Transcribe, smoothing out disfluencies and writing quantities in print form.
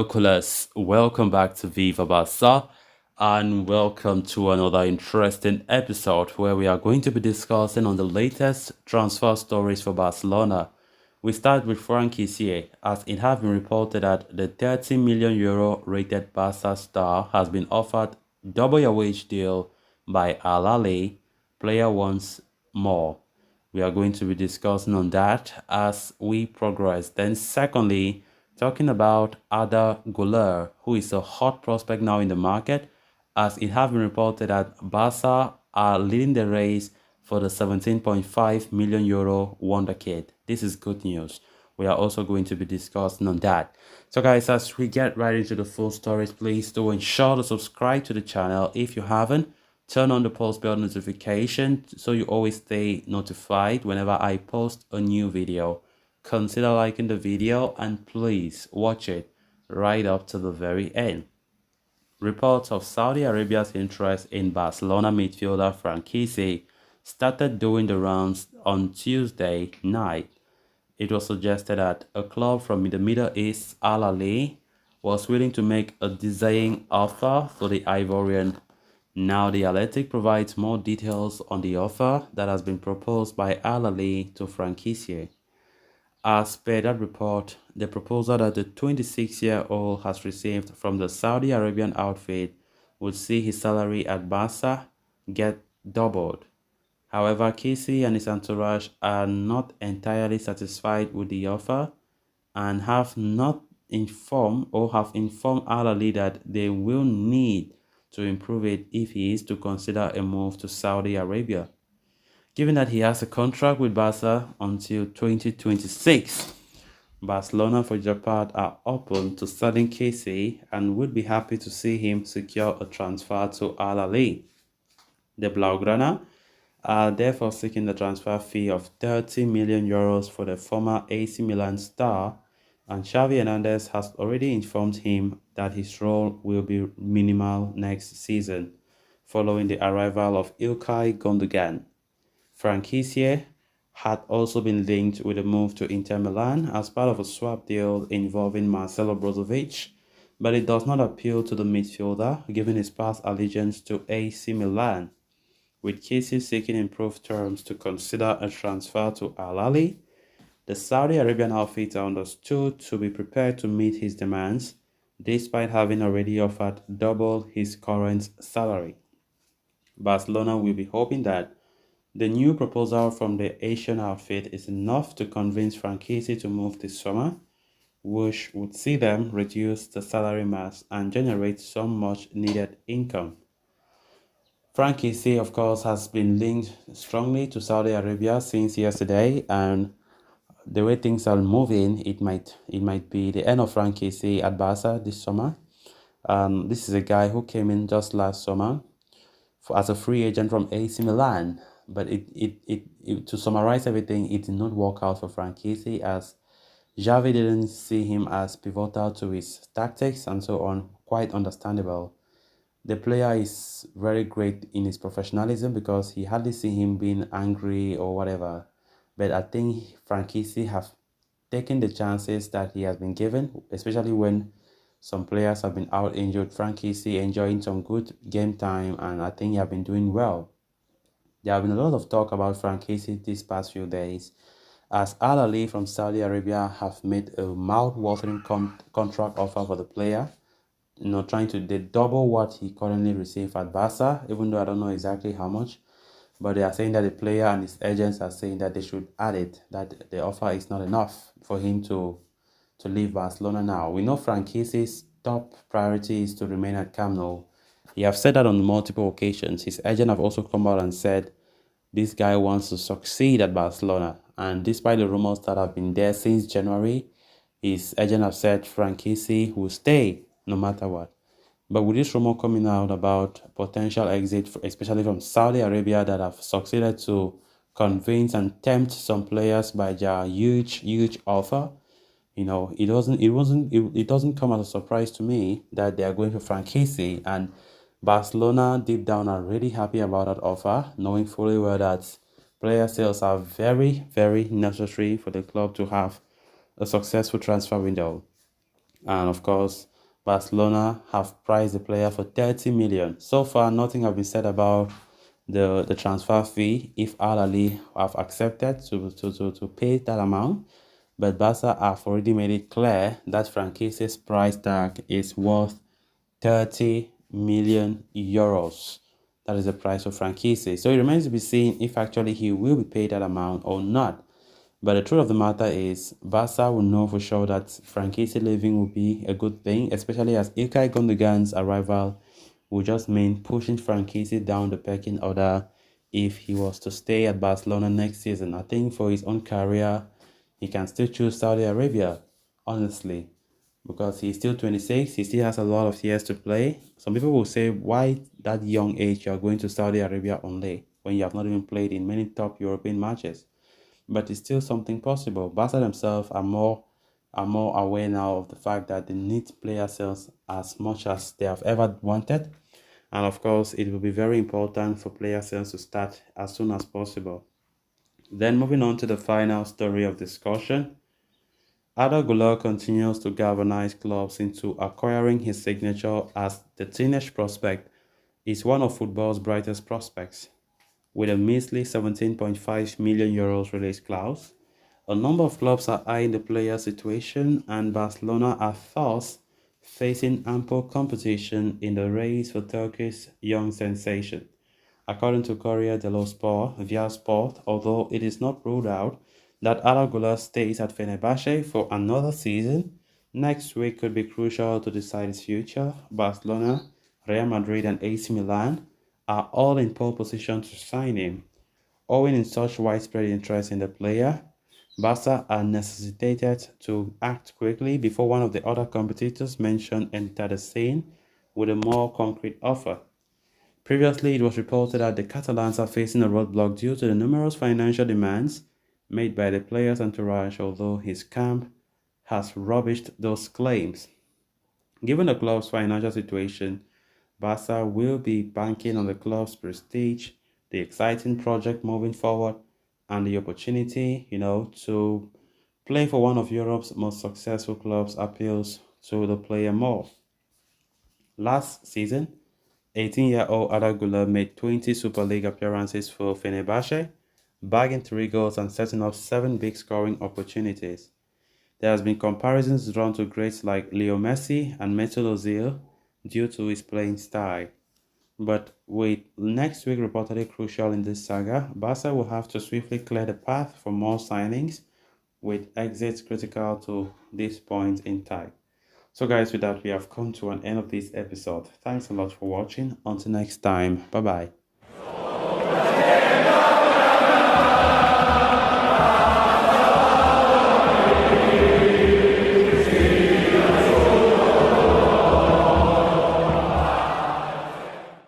Hello, coolers. Welcome back to Viva Barca and welcome to another interesting episode where we are going to be discussing on the latest transfer stories for Barcelona. We start with Franck Kessie, as it has been reported that the 30 million euro rated Barca star has been offered double your wage deal by Al Ahly. Player wants more. We are going to be discussing on that as we progress. Then secondly, talking about Arda Guler, who is a hot prospect now in the market, as it has been reported that Barca are leading the race for the 17.5 million euro wonder kid. This is good news. We are also going to be discussing on that. So guys, as we get right into the full stories, please do ensure to subscribe to the channel if you haven't. Turn on the post bell notification so you always stay notified whenever I post a new video. Consider liking the video and please watch it right up to the very end. Reports of Saudi Arabia's interest in Barcelona midfielder Franck Kessie started doing the rounds on Tuesday night. It was suggested that a club from the Middle East, Al Ahly, was willing to make a dizzying offer for the Ivorian. Now the Athletic provides more details on the offer that has been proposed by Al Ahly to Franck Kessie. As per that report, the proposal that the 26-year-old has received from the Saudi Arabian outfit would see his salary at Barca get doubled. However, Kessie and his entourage are not entirely satisfied with the offer and have informed Al Ahly that they will need to improve it if he is to consider a move to Saudi Arabia. Given that he has a contract with Barca until 2026, Barcelona for their part are open to selling Kessie and would be happy to see him secure a transfer to Al Ahly. The Blaugrana are therefore seeking the transfer fee of 30 million euros for the former AC Milan star, and Xavi Hernandez has already informed him that his role will be minimal next season, following the arrival of Ilkay Gundogan. Franck Kessie had also been linked with a move to Inter Milan as part of a swap deal involving Marcelo Brozovic, but it does not appeal to the midfielder given his past allegiance to AC Milan. With Kessie seeking improved terms to consider a transfer to Al Ahly, the Saudi Arabian outfit are understood to be prepared to meet his demands, despite having already offered double his current salary. Barcelona will be hoping that the new proposal from the Asian outfit is enough to convince Franck Kessie to move this summer, which would see them reduce the salary mass and generate some much needed income. Franck Kessie, of course, has been linked strongly to Saudi Arabia since yesterday, and the way things are moving, it might be the end of Franck Kessie at Barca this summer. This is a guy who came in just last summer as a free agent from AC Milan. But to summarize everything, it did not work out for Franck Kessie as Xavi didn't see him as pivotal to his tactics and so on. Quite understandable. The player is very great in his professionalism because he hardly see him being angry or whatever. But I think Franck Kessie have taken the chances that he has been given, especially when some players have been out injured. Franck Kessie enjoying some good game time, and I think he have been doing well. There have been a lot of talk about Franck Kessie these past few days, as Al Ahly from Saudi Arabia have made a mouth-watering contract offer for the player, trying to double what he currently receives at Barca, even though I don't know exactly how much. But they are saying that the player and his agents are saying that they should add it, that the offer is not enough for him to leave Barcelona now. We know Franck Kessie's top priority is to remain at Camp Nou. He have said that on multiple occasions. His agent have also come out and said this guy wants to succeed at Barcelona. And despite the rumors that have been there since January, his agent have said Franck Kessie will stay no matter what. But with this rumor coming out about potential exit, especially from Saudi Arabia, that have succeeded to convince and tempt some players by their huge offer, it doesn't come as a surprise to me that they are going for Franck Kessie, and Barcelona deep down are really happy about that offer, knowing fully well that player sales are very, very necessary for the club to have a successful transfer window. And of course, Barcelona have priced the player for 30 million. So far, nothing has been said about the transfer fee if Al Ali have accepted to pay that amount. But Barca have already made it clear that Franck Kessie's price tag is worth 30 million euros. That is the price of Franck Kessie. So it remains to be seen if actually he will be paid that amount or not. But the truth of the matter is, Barca will know for sure that Franck Kessie leaving will be a good thing, especially as Ilkay Gundogan's arrival will just mean pushing Franck Kessie down the pecking order if he was to stay at Barcelona next season. I think for his own career, he can still choose Saudi Arabia, honestly, because he's still 26. He still has a lot of years to play. Some people will say, why that young age you are going to Saudi Arabia only when you have not even played in many top European matches? But it's still something possible. Barca themselves are more aware now of the fact that they need player sales as much as they have ever wanted. And of course, it will be very important for player sales to start as soon as possible. Then moving on to the final story of discussion, Arda Guler continues to galvanize clubs into acquiring his signature as the teenage prospect is one of football's brightest prospects. With a measly 17.5 million euros release clause, a number of clubs are eyeing the player's situation, and Barcelona are thus facing ample competition in the race for Turkey's young sensation. According to Corriere dello Sport via Sport, although it is not ruled out that Arda Güler stays at Fenerbahce for another season, next week could be crucial to decide his future. Barcelona, Real Madrid and AC Milan are all in pole position to sign him. Owing in such widespread interest in the player, Barca are necessitated to act quickly before one of the other competitors mentioned enter the scene with a more concrete offer. Previously, it was reported that the Catalans are facing a roadblock due to the numerous financial demands made by the player's entourage, although his camp has rubbished those claims. Given the club's financial situation, Barca will be banking on the club's prestige, the exciting project moving forward, and the opportunity, to play for one of Europe's most successful clubs appeals to the player more. Last season, 18-year-old Arda Guler made 20 Super League appearances for Fenerbahce, bagging 3 goals and setting up 7 big scoring opportunities. There has been comparisons drawn to greats like Leo Messi and Mesut Ozil due to his playing style. But with next week reportedly crucial in this saga, Barca will have to swiftly clear the path for more signings, with exits critical to this point in time. So guys, with that, we have come to an end of this episode. Thanks a lot for watching. Until next time, bye bye.